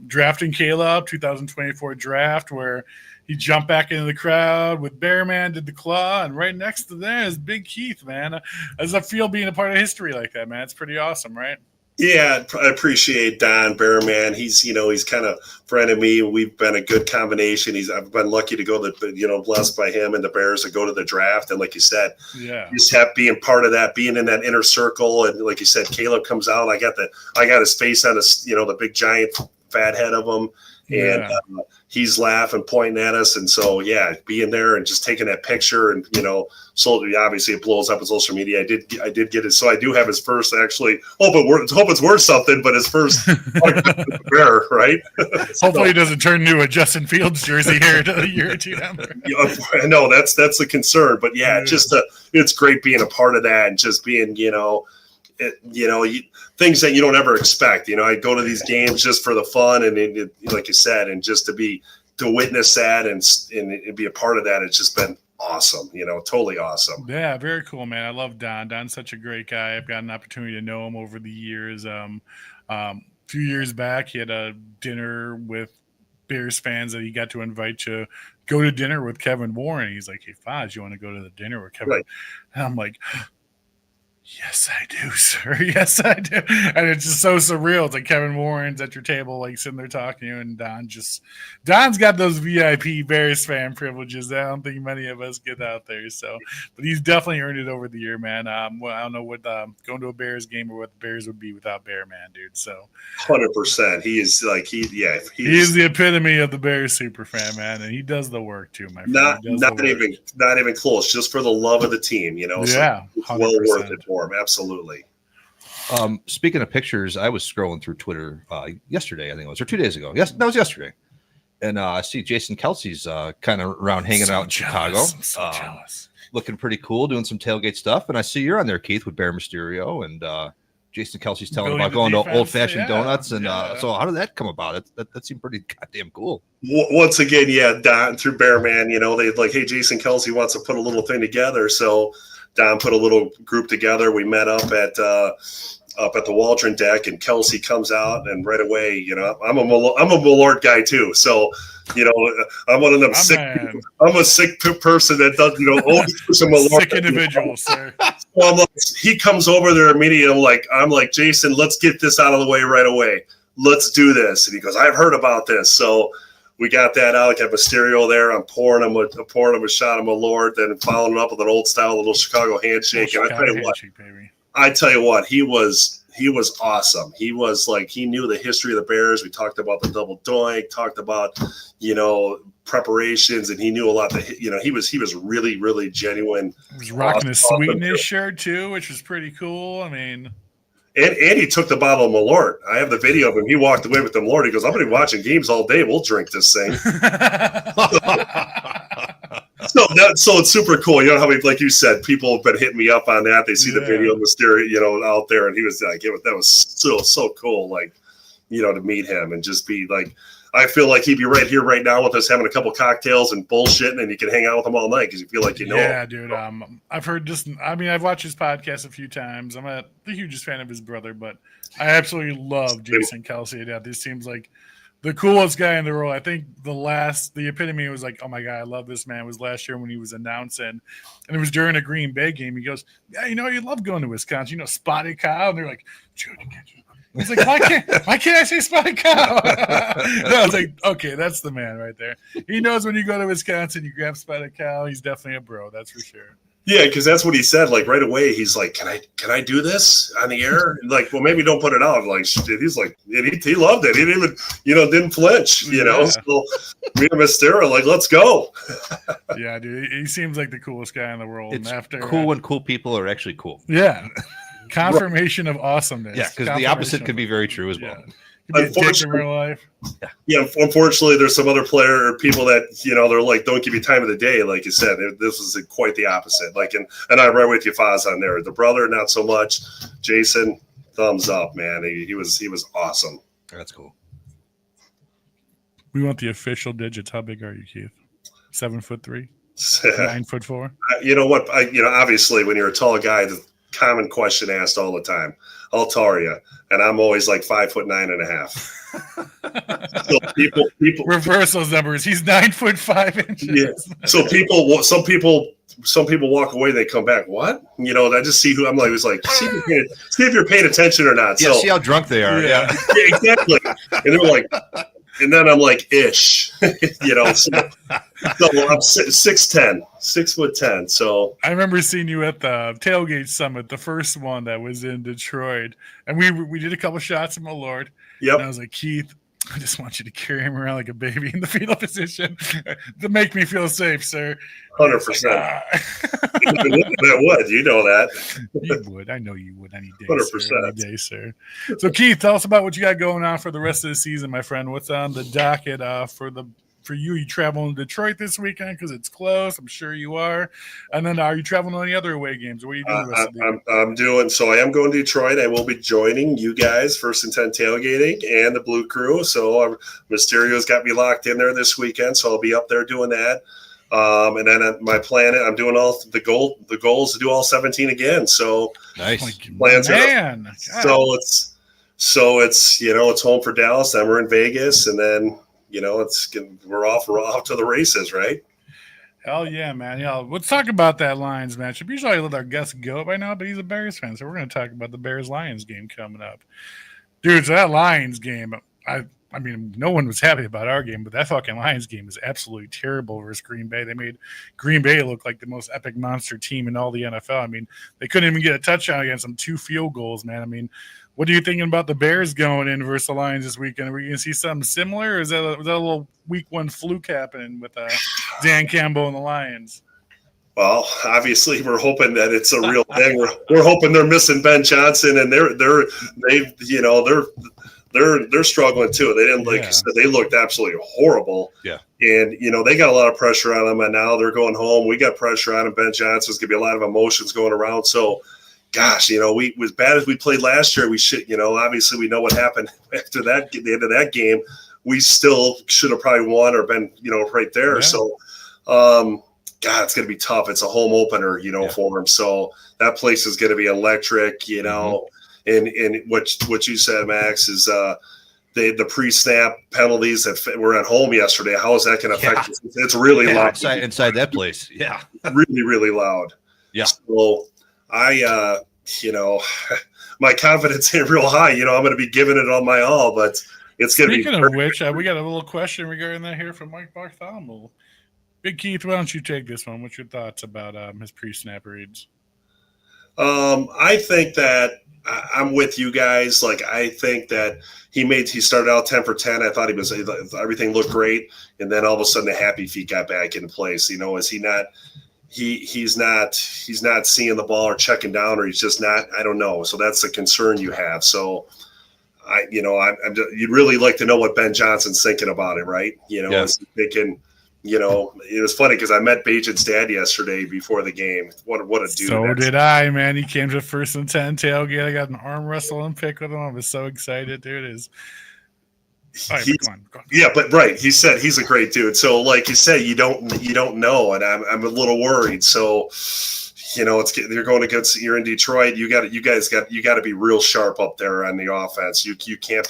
Drafting Caleb, 2024 draft, where he jumped back into the crowd with Bearman, did the claw, and right next to that is Big Keith, man. How does it feel being a part of history like that, man? It's pretty awesome, right? Yeah, I appreciate Don Bearman. He's kind of friend of me. We've been a good combination. I've been lucky to go blessed by him and the Bears to go to the draft. And like you said, just being part of that, being in that inner circle. And like you said, Caleb comes out. I got his face on the big giant fat head of him. And he's laughing, pointing at us. And so, being there and just taking that picture and, so obviously it blows up on social media. I did get it. So I do have his first, actually, hope it's worth something, but his first bear, right? Hopefully it doesn't turn into a Justin Fields jersey here a year or two down there. I know that's the concern, but it's great being a part of that and just being, things that you don't ever expect. I go to these games just for the fun and like you said, and just to witness that and be a part of that. It's just been awesome, totally awesome. Yeah, very cool, man. I love Don. Don's such a great guy. I've got an opportunity to know him over the years. A few years back, he had a dinner with Bears fans that he got to invite to go to dinner with Kevin Warren. He's like, hey, Foz, you want to go to the dinner with Kevin? Right. And I'm like, yes, I do, sir. Yes, I do. And it's just so surreal. It's like Kevin Warren's at your table, like sitting there talking to you, and Don's got those VIP Bears fan privileges that I don't think many of us get out there. So, but he's definitely earned it over the year, man. I don't know what going to a Bears game or what the Bears would be without Bear Man, dude. So, 100%. He is like he is the epitome of the Bears super fan, man, and he does the work too, my friend. Not even close. Just for the love of the team, Yeah, so it's well worth it. Absolutely. Speaking of pictures, I was scrolling through Twitter yesterday, I think it was, or 2 days ago. Yes, that was yesterday. And I see Jason Kelce's kind of around hanging out in Chicago. I'm so jealous. Looking pretty cool, doing some tailgate stuff. And I see you're on there, Keith, with Bear Mysterio and Jason Kelce's telling Building about the going to defense, Old Fashioned yeah, Donuts, and yeah. so how did that come about? That seemed pretty goddamn cool. Once again, yeah, Don through Bearman, they like, hey, Jason Kelce wants to put a little thing together, so Don put a little group together. We met up at the Waldron deck, and Kelce comes out, and right away, I'm a Malort guy too, so I'm one of them sick. Man. I'm a sick person that does, always push a Malort. Sick individual, sir. Well, he comes over there immediately. I'm like, Jason, let's get this out of the way right away. Let's do this. And he goes, I've heard about this. So we got that out. Got Mysterio there. I'm pouring him a shot of Malort, then following up with an old style little Chicago handshake. And I tell you what, he was awesome. He was like, he knew the history of the Bears. We talked about the double doink, talked about, preparations, and he knew a lot he was really, really genuine. He was rocking his sweetness shirt too, which was pretty cool. I mean, and he took the bottle of Malort. I have the video of him. He walked away with the Malort. He goes, I'm going to be watching games all day. We'll drink this thing. So it's super cool. You know how like you said, people have been hitting me up on that. They see the video of Mysterio, out there, and he was like, that was so cool. Like, to meet him and just be like, I feel like he'd be right here, right now with us having a couple cocktails and bullshitting, and you can hang out with him all night because you feel like him. Yeah, dude. I've heard I've watched his podcast a few times. I'm the hugest fan of his brother, but I absolutely love Jason Kelce. This seems like the coolest guy in the world. I think the epitome was like, oh my God, I love this man, was last year when he was announcing, and it was during a Green Bay game. He goes, yeah, you love going to Wisconsin, Spotted Cow. And they're like, he's like, why can't I say Spotted Cow? I was like, okay, that's the man right there. He knows when you go to Wisconsin, you grab Spotted Cow. He's definitely a bro, that's for sure. Yeah, because that's what he said. Like right away, he's like, "Can I do this on the air?" Like, well, maybe don't put it out. Like, he's like, he loved it. He didn't even, didn't flinch. So me and Mysterio, like, let's go. Yeah, dude, he seems like the coolest guy in the world. It's cool when cool people are actually cool. Yeah, confirmation of awesomeness. Yeah, because the opposite could be very true as well. Unfortunately, in real life. Yeah, unfortunately, there's some other people that they're like, don't give you time of the day, like you said. This is quite the opposite. Like, and I'm right with you, Foz, on there. The brother, not so much. Jason, thumbs up, man. He was awesome. That's cool. We want the official digits. How big are you, Keith? 7'3", 9'4". You know what? Obviously, when you're a tall guy, the common question asked all the time. How tall are you? And I'm always like 5'9.5". So people reverse those numbers. He's 9'5". Yeah. So some people walk away. They come back. What? I just see who I'm like. It's like see if you're paying attention or not. Yeah. So, see how drunk they are. Yeah. Exactly. And they're like, and then I'm like, ish. So I'm 6'10", 6'10". So I remember seeing you at the tailgate summit, the first one that was in Detroit, and we did a couple shots of Malort. Yep. And I was like, Keith, I just want you to carry him around like a baby in the fetal position to make me feel safe, sir. 100%. That would, that. You would. I know you would any day. 100%. Sir, any day, sir. So, Keith, tell us about what you got going on for the rest of the season, my friend. What's on the docket for you? You traveling to Detroit this weekend because it's close? I'm sure you are. And then are you traveling to any other away games? What are you doing the rest of the year? I am going to Detroit. I will be joining you guys, First and 10 Tailgating, and the Blue Crew. So Mysterio's got me locked in there this weekend, so I'll be up there doing that. And then my plan, I'm doing the goal is to do all 17 again. So nice. Plans man. It's it's home for Dallas. Then we're in Vegas, and then we're off to the races, right? Hell yeah, man. Yeah, let's talk about that Lions matchup. Usually I let our guest go by now, but he's a Bears fan, so we're going to talk about the Bears-Lions game coming up. Dude, so that Lions game, I mean, no one was happy about our game, but that fucking Lions game was absolutely terrible versus Green Bay. They made Green Bay look like the most epic monster team in all the NFL. I mean, they couldn't even get a touchdown against them, 2 field goals, man. I mean, what are you thinking about the Bears going in versus the Lions this weekend? Are we going to see something similar, or is that a little week 1 fluke happening with Dan Campbell and the Lions? Well, obviously, we're hoping that it's a real thing. We're hoping they're missing Ben Johnson, and they're struggling too. They didn't, like you said, they looked absolutely horrible. Yeah. And, they got a lot of pressure on them, and now they're going home. We got pressure on them. Ben Johnson's going to be a lot of emotions going around. So gosh, we as bad as we played last year, we should, obviously we know what happened after that, the end of that game. We still should have probably won or been, right there. Yeah. So, God, it's going to be tough. It's a home opener, for them. So that place is going to be electric, and what you said, Max, is the pre-snap penalties that were at home yesterday. How is that going to affect us? It's really loud. Inside that place. Yeah. Really, really loud. Yeah. So I, my confidence ain't real high. I'm going to be giving it on my all, but it's going to be. Speaking of which, we got a little question regarding that here from Mike Bartholomew. Big Keith, why don't you take this one? What's your thoughts about his pre-snap reads? I think that I'm with you guys. Like, I think that he started out 10 for 10. I thought everything looked great. And then all of a sudden the happy feet got back in place. Is he not, he's not seeing the ball or checking down, or he's just not, I don't know. So that's the concern you have. So you'd really like to know what Ben Johnson's thinking about it. Right. Is he thinking, it was funny because I met Bajan's dad yesterday before the game. What a dude. So did I, man. He came to 1st and 10 tailgate. I got an arm wrestling pick with him. I was so excited, dude. Go on. Yeah, but right. He said he's a great dude. So like you said, you don't know, and I'm a little worried. So you're going against, you're in Detroit. You got to be real sharp up there on the offense. You can't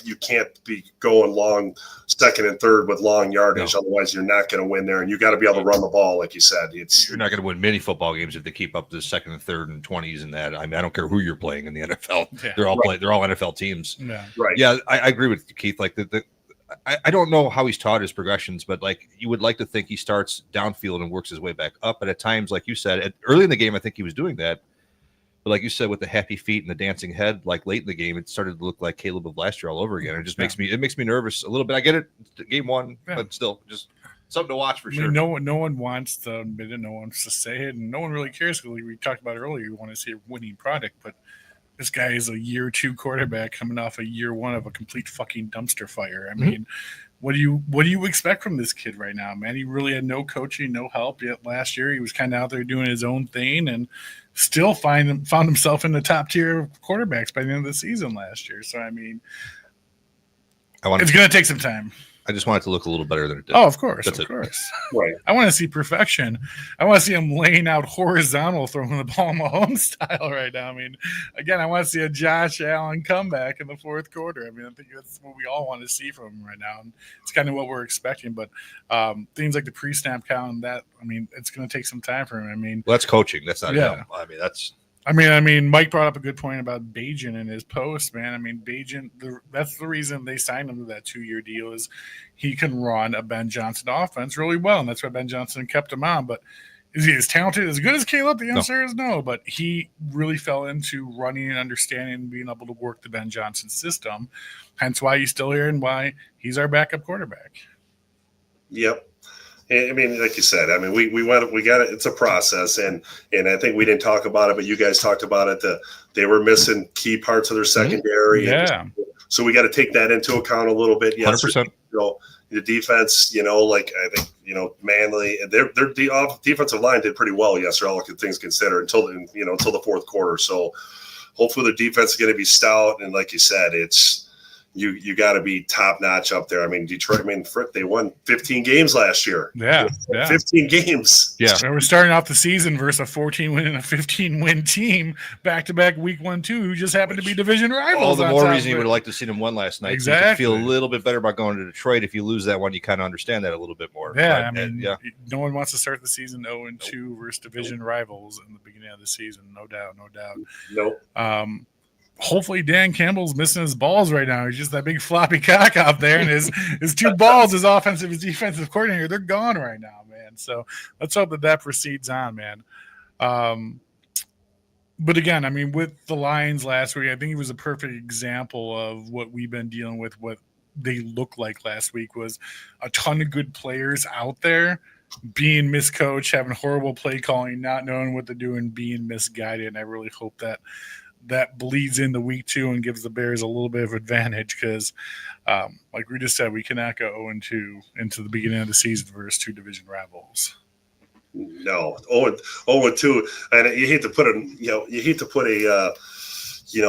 be going long second and third with long yardage. No. Otherwise, you're not going to win there. And you got to be able to run the ball, like you said. You're not going to win many football games if they keep up the second and third and 20s and that. I mean, I don't care who you're playing in the NFL. Yeah. They're all NFL teams. Yeah, right. Yeah, I agree with you, Keith. Like I don't know how he's taught his progressions, but like you would like to think he starts downfield and works his way back up. But at times, like you said, early in the game, I think he was doing that. But like you said, with the happy feet and the dancing head, like late in the game, it started to look like Caleb of last year all over again. It just makes me nervous a little bit. I get it, game one, but still, just something to watch for sure. No one wants to admit it. No one wants to say it, and no one really cares. Because we talked about earlier, you want to see a winning product, but this guy is a year 2 quarterback coming off a year 1 of a complete fucking dumpster fire. I mean, what do you expect from this kid right now, man? He really had no coaching, no help yet. Last year, he was kind of out there doing his own thing, and still found himself in the top tier of quarterbacks by the end of the season last year. So I mean, it's going to take some time. I just want it to look a little better than it did. Oh, of course, That's of it. course. Right. I want to see perfection. I want to see him laying out horizontal, throwing the ball Mahomes style right now. I mean, again, I want to see a Josh Allen comeback in the 4th quarter. I mean, I think that's what we all want to see from him right now, and it's kind of what we're expecting. But things like the pre-snap count, it's going to take some time for him. I mean, that's coaching. That's not him. I mean, that's. I mean, Mike brought up a good point about Bajan in his post, man. I mean, Bajan, that's the reason they signed him to that 2-year deal is he can run a Ben Johnson offense really well, and that's why Ben Johnson kept him on. But is he as talented, as good as Caleb? The answer is no. But he really fell into running and understanding and being able to work the Ben Johnson system, hence why he's still here and why he's our backup quarterback. Yep. I mean, like you said, I mean, we got it. It's a process, and I think we didn't talk about it, but you guys talked about it. They were missing key parts of their secondary. Yeah. So we got to take that into account a little bit. Yes, 100%. The defense, like I think, Manly, their defensive line did pretty well yesterday, all things considered, until the 4th quarter. So hopefully the defense is going to be stout, and like you said, it's. You got to be top notch up there. I mean, Detroit. They won 15 games last year. Yeah. 15 games. Yeah, so we're starting off the season versus a 14-win and a 15-win team back-to-back week 1-2, who just happened to be division rivals. All the more reason you would like to see them win last night. Exactly. So you feel a little bit better about going to Detroit. If you lose that one, you kind of understand that a little bit more. Yeah, no one wants to start the season 0-2 versus division rivals in the beginning of the season. No doubt. Nope. Hopefully Dan Campbell's missing his balls right now. He's just that big floppy cock out there, and his 2 balls, his offensive, his defensive coordinator, they're gone right now, man. So let's hope that proceeds on, man. But again, I mean, with the Lions last week, I think it was a perfect example of what we've been dealing with. What they looked like last week was a ton of good players out there being miscoached, having horrible play calling, not knowing what they're doing, being misguided. And I really hope that bleeds into week 2 and gives the Bears a little bit of advantage because, like we just said, we cannot go 0-2 into the beginning of the season versus 2 division rivals. No, 0-2, and you hate to put a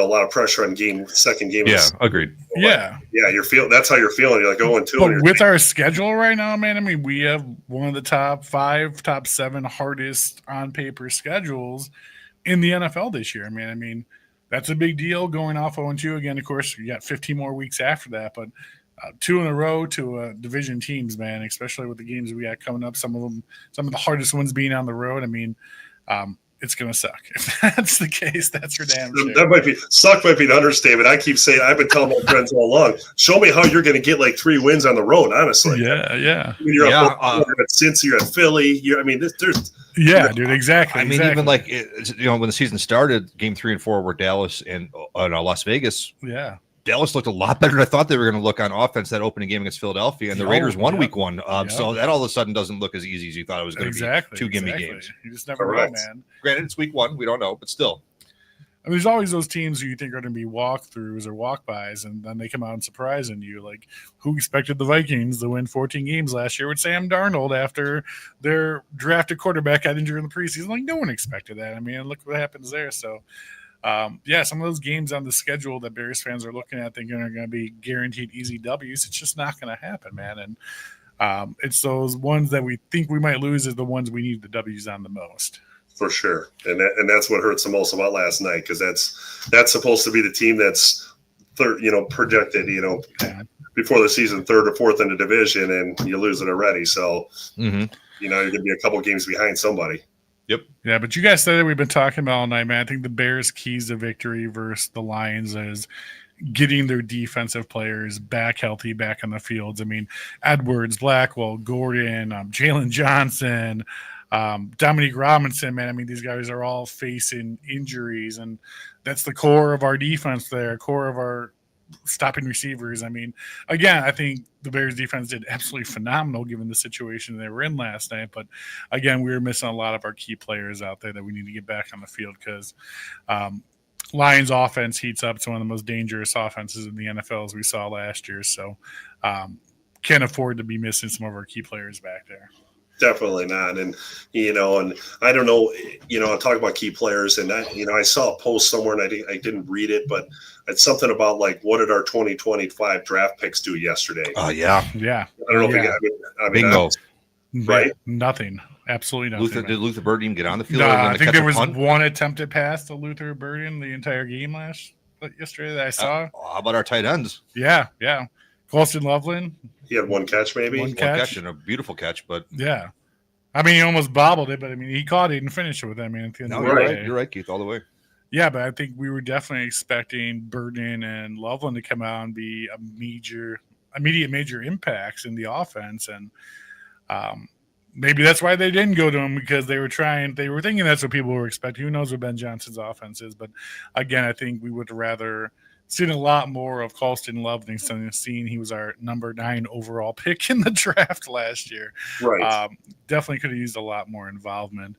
lot of pressure on second game. Yeah, agreed. Yeah. Yeah, that's how you're feeling. You're like 0-2. But with our schedule right now, man, I mean, we have one of the top 5, top 7 hardest on paper schedules in the NFL this year. I mean, that's a big deal going off 0-2 again. Of course, you got 15 more weeks after that, but 2 in a row to division teams, man, especially with the games we got coming up. Some of the hardest ones being on the road. I mean, it's going to suck. If that's the case, that's for damn sure. That might be an understatement. I keep saying, I've been telling my friends all along, show me how you're going to get like 3 wins on the road, honestly. Yeah. You're at Cincy, you're at Philly. There's dude, exactly. I mean, even like, when the season started, game 3 and 4 were Dallas and Las Vegas. Yeah. Dallas looked a lot better than I thought they were going to look on offense that opening game against Philadelphia, and the Raiders won week 1. So that all of a sudden doesn't look as easy as you thought it was going to be. 2 gimme games. You just never know, man. Granted, it's week 1. We don't know, but still. I mean, there's always those teams who you think are going to be walkthroughs or walk-bys, and then they come out and surprising you. Like, who expected the Vikings to win 14 games last year with Sam Darnold after their drafted quarterback got injured in the preseason? Like, no one expected that. I mean, look what happens there. So, some of those games on the schedule that Bears fans are looking at thinking are going to be guaranteed easy W's, it's just not going to happen, man. And it's those ones that we think we might lose is the ones we need the W's on the most. For sure, and that's what hurts the most about last night, because that's supposed to be the team that's third, projected, before the season 3rd or 4th in the division, and you lose it already. So, you're going to be a couple games behind somebody. Yep. Yeah, but you guys said that we've been talking about all night, man. I think the Bears' keys to victory versus the Lions is getting their defensive players back healthy, back on the fields. I mean, Edwards, Blackwell, Gordon, Jalen Johnson, Dominique Robinson, man. I mean, these guys are all facing injuries, and that's the core of our defense there, core of our stopping receivers. I mean, again, I think the Bears defense did absolutely phenomenal given the situation they were in last night. But again, we were missing a lot of our key players out there that we need to get back on the field, because Lions offense heats up to one of the most dangerous offenses in the NFL as we saw last year. So can't afford to be missing some of our key players back there. Definitely not. And, and I don't know, I'll talk about key players, and I saw a post somewhere, and I didn't read it, but it's something about like, what did our 2025 draft picks do yesterday? Oh, yeah. Yeah. I don't know if Bingo. Right? Nothing. Absolutely nothing. Did Luther Bird even get on the field? No, I think there was one attempted pass to Luther Burden the entire game yesterday that I saw. How about our tight ends? Yeah. Colston Loveland. He had one catch, maybe. One catch and a beautiful catch, but yeah. I mean, he almost bobbled it, but I mean, he caught it and finished it with that, man. You're right, Keith, all the way. Yeah, but I think we were definitely expecting Burden and Loveland to come out and be immediate major impacts in the offense, and maybe that's why they didn't go to him, because they were thinking that's what people were expecting. Who knows what Ben Johnson's offense is? But again, I think we would rather seen a lot more of Colston Loveland than seeing he was our number 9 overall pick in the draft last year. Right. Definitely could have used a lot more involvement.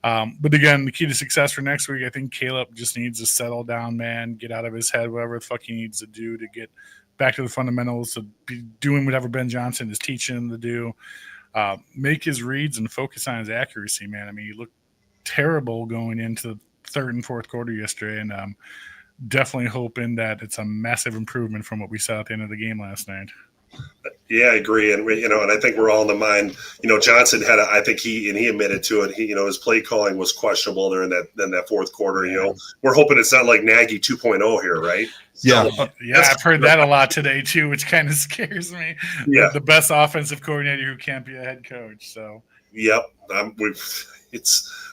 But again, the key to success for next week, I think Caleb just needs to settle down, man, get out of his head, whatever the fuck he needs to do to get back to the fundamentals, to be doing whatever Ben Johnson is teaching him to do. Make his reads and focus on his accuracy, man. I mean, he looked terrible going into the 3rd and 4th quarter yesterday, and definitely hoping that it's a massive improvement from what we saw at the end of the game last night. Yeah, I agree, and and I think we're all in the mind. Johnson had, I think he admitted to it. His play calling was questionable there in that 4th quarter. We're hoping it's not like Nagy 2.0 here, right? Yeah, I've heard that a lot today too, which kind of scares me. Yeah, the best offensive coordinator who can't be a head coach. So, yep,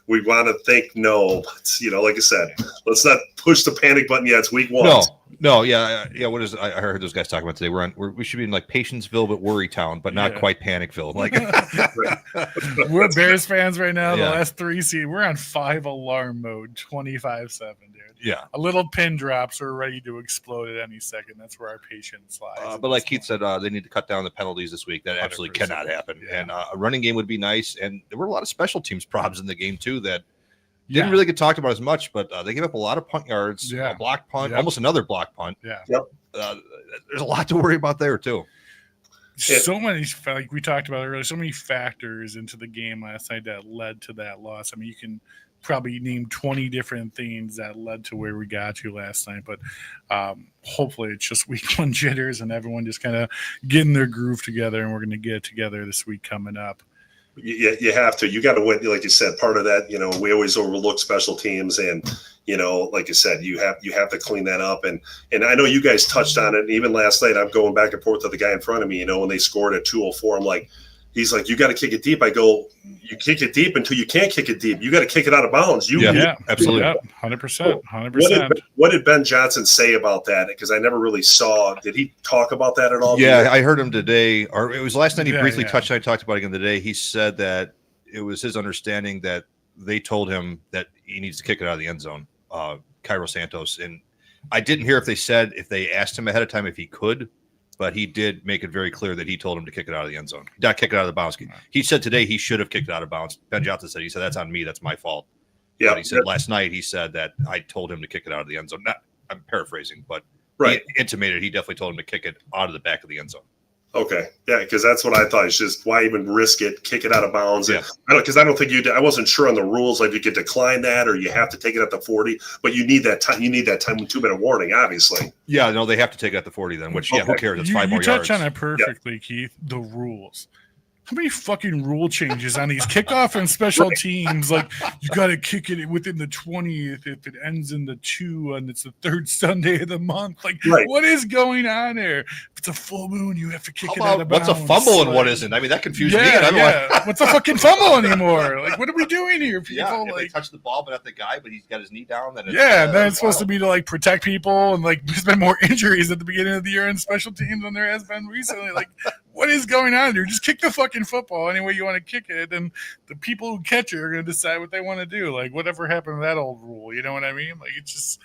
we want to think no, but like I said, let's not push the panic button yet. It's week 1. No, yeah. What is? I heard those guys talking about today. We should be in like Patientsville, but Worrytown, but not quite Panicville. Like we're Bears fans right now. The last 3 seed, we're on 5 alarm mode, 25/7, dude. Yeah, a little pin drops are ready to explode at any second. That's where our patience lies. But like Keith said, they need to cut down the penalties this week. That absolutely cannot happen. Yeah. And a running game would be nice. And there were a lot of special teams problems in the game too that didn't really get talked about as much. But they gave up a lot of punt yards, a block punt, almost another block punt. Yeah. Yep. There's a lot to worry about there too. So many, like we talked about earlier, so many factors into the game last night that led to that loss. I mean, you can probably name 20 different things that led to where we got to last night, but hopefully it's just week one jitters and everyone just kind of getting their groove together, and we're going to get it together this week coming up. You have to. You got to win, like you said. Part of that, we always overlook special teams, and like you said, you have to clean that up. And I know you guys touched on it. And even last night, I'm going back and forth with the guy in front of me. When they scored at 2:04, I'm like, he's like, you got to kick it deep. I go, you kick it deep until you can't kick it deep. You got to kick it out of bounds. Absolutely. Yeah, 100%. What did Ben Johnson say about that? Because I never really saw. Did he talk about that at all? Yeah, I heard him today, or it was last night. He briefly touched on it. I talked about it again today. He said that it was his understanding that they told him that he needs to kick it out of the end zone, Cairo Santos. And I didn't hear if they asked him ahead of time if he could. But he did make it very clear that he told him to kick it out of the end zone, not kick it out of the bounds. He said today he should have kicked it out of bounds. Ben Johnson said, that's on me. That's my fault. Yeah. But he said last night, he said that I told him to kick it out of the end zone. I'm paraphrasing, but he intimated he definitely told him to kick it out of the back of the end zone. Okay. Yeah, because that's what I thought. It's just, why even risk it, kick it out of bounds? Yeah. Because I don't think I wasn't sure on the rules, like you could decline that or you have to take it at the 40, but you need that time. You need that time with 2-minute warning, obviously. Yeah, no, they have to take it at the 40 then, which, who cares? It's 5 more yards. You touch on it perfectly, Keith. The rules. How many fucking rule changes on these kickoff and special teams? Like, you got to kick it within the 20th if it ends in the 2 and it's the third Sunday of the month. Like, what is going on there? If it's a full moon, you have to kick it out of bounds. What's a fumble and what isn't? I mean, that confused me. What's a fucking fumble anymore? Like, what are we doing here, people? If they touch the ball, but not the guy, but he's got his knee down. Then then it's supposed to be to, protect people, and, there's been more injuries at the beginning of the year in special teams than there has been recently. Like, what is going on here? Just kick the fucking football any way you want to kick it, and the people who catch it are going to decide what they want to do. Like, whatever happened to that old rule? You know what I mean? Like, it just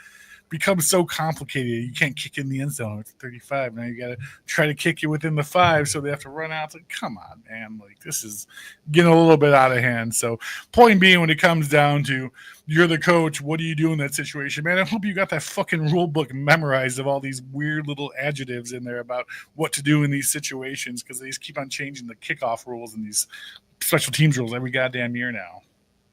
becomes so complicated. You can't kick in the end zone. It's 35. Now you got to try to kick it within the 5, so they have to run out. It's like, come on, man. Like, this is getting a little bit out of hand. So, point being, when it comes down to you're the coach, what do you do in that situation? Man, I hope you got that fucking rule book memorized of all these weird little adjectives in there about what to do in these situations, because they just keep on changing the kickoff rules and these special teams rules every goddamn year now.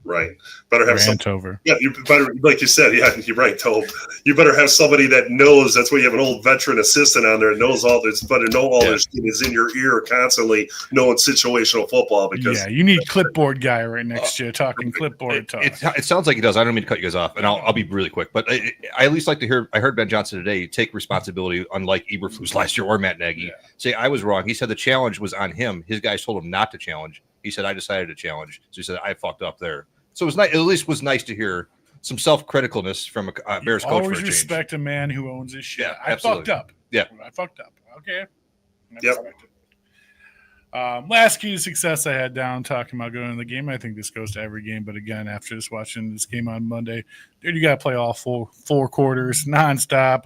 Right. Better have Rant over. Yeah, you better, like you said, you're right, Tobe. You better have somebody that knows. That's why you have an old veteran assistant on there, knows all this, better know all this is in your ear constantly, knowing situational football. Because you need clipboard guy right next to you talking clipboard talk. It sounds like he does. I don't mean to cut you guys off, and I'll be really quick. But I at least like to hear. I heard Ben Johnson today take responsibility, unlike Eberflus last year or Matt Nagy. Say I was wrong. He said the challenge was on him. His guys told him not to challenge. He said I decided to challenge. So he said I fucked up there. So it was nice. At least was nice to hear some self-criticalness from a Bears coach. Always respect a man who owns his shit. Yeah, I fucked up. Yeah, I fucked up. Okay. Last key to success I had down talking about going to the game. I think this goes to every game, but again, after just watching this game on Monday, dude, you got to play all four quarters nonstop.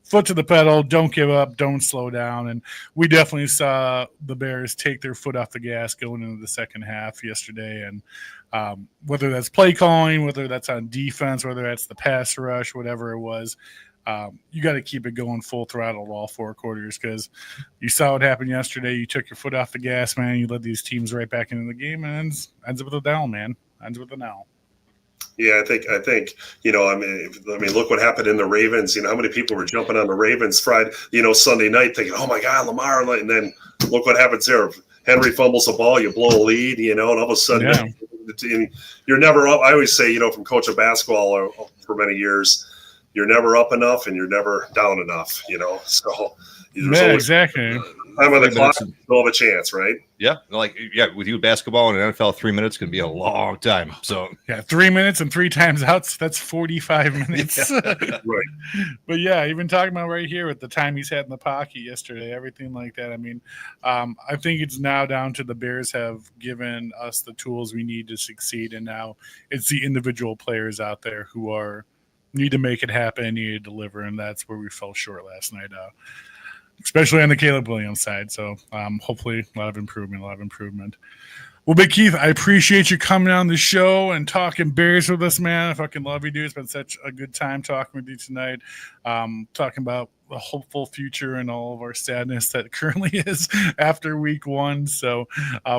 Foot to the pedal, don't give up, don't slow down. And we definitely saw the Bears take their foot off the gas going into the second half yesterday. And whether that's play calling, whether that's on defense, whether that's the pass rush, whatever it was, you got to keep it going full throttle all 4 quarters, because you saw what happened yesterday. You took your foot off the gas, man. You led these teams right back into the game, and ends up with a L, man. Ends with an L. Yeah, I think I mean, look what happened in the Ravens. How many people were jumping on the Ravens Friday, Sunday night, thinking, "Oh my God, Lamar!" And then look what happens there. Henry fumbles the ball, you blow a lead, and all of a sudden, you're never up. I always say, from coaching basketball for many years, you're never up enough and you're never down enough. So exactly. Time on the clock, you'll have a chance, right? Yeah, with you basketball and NFL, 3 minutes can be a long time. So 3 minutes and 3 times outs, that's 45 minutes. Right. But even talking about right here with the time he's had in the pocket yesterday, everything like that. I mean, I think it's now down to the Bears have given us the tools we need to succeed, and now it's the individual players out there who need to make it happen, need to deliver, and that's where we fell short last night. Especially on the Caleb Williams side. So hopefully a lot of improvement. Well, Big Keith, I appreciate you coming on the show and talking Bears with us, man. I fucking love you, dude. It's been such a good time talking with you tonight. Talking about a hopeful future and all of our sadness that currently is after week 1. So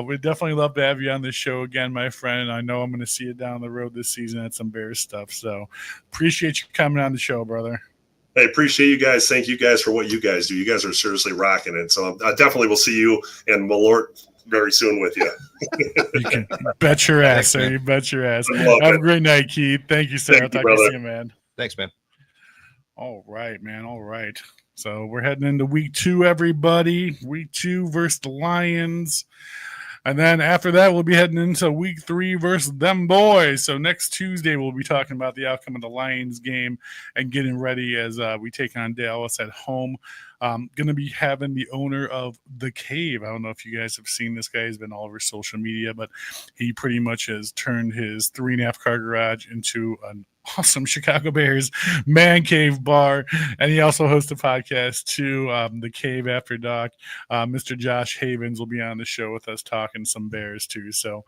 we'd definitely love to have you on the show again, my friend. I know I'm going to see you down the road this season at some Bears stuff. So appreciate you coming on the show, brother. I appreciate you guys. Thank you guys for what you guys do. You guys are seriously rocking it. So I definitely will see you in Malort very soon with you. You can bet your ass, sir. You bet your ass. Have a great night, Keith. Thank you, sir. I'll talk to you soon, man. Thanks, man. All right, man. All right. So we're heading into week 2, everybody. Week 2 versus the Lions. And then after that, we'll be heading into week 3 versus them boys. So next Tuesday, we'll be talking about the outcome of the Lions game and getting ready as we take on Dallas at home. Going to be having the owner of The Cave. I don't know if you guys have seen this guy. He's been all over social media, but he pretty much has turned his 3.5-car garage into an awesome Chicago Bears man cave bar. And he also hosts a podcast too, The Cave After Dark. Mr. Josh Havens will be on the show with us talking some Bears too. So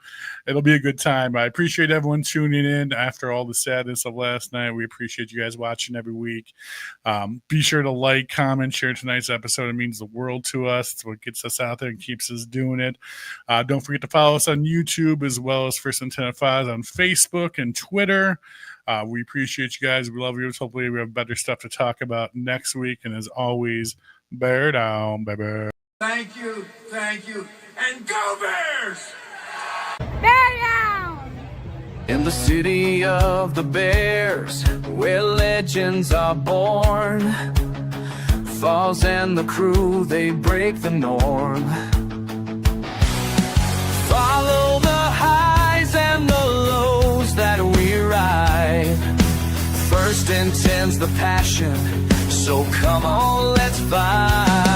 it'll be a good time. I appreciate everyone tuning in after all the sadness of last night. We appreciate you guys watching every week. Be sure to like, comment, share tonight's episode. It means the world to us. It's what gets us out there and keeps us doing it. Don't forget to follow us on YouTube as well as First and 10-5 on Facebook and Twitter. We appreciate you guys. We love you. Hopefully we have better stuff to talk about next week. And as always, bear down, baby. Thank you, and go Bears! Bear down! In the city of the Bears, where legends are born, Foz and the crew, they break the norm. Follow the highs and the lows that we ride. First and 10's the passion, so come on, let's fight.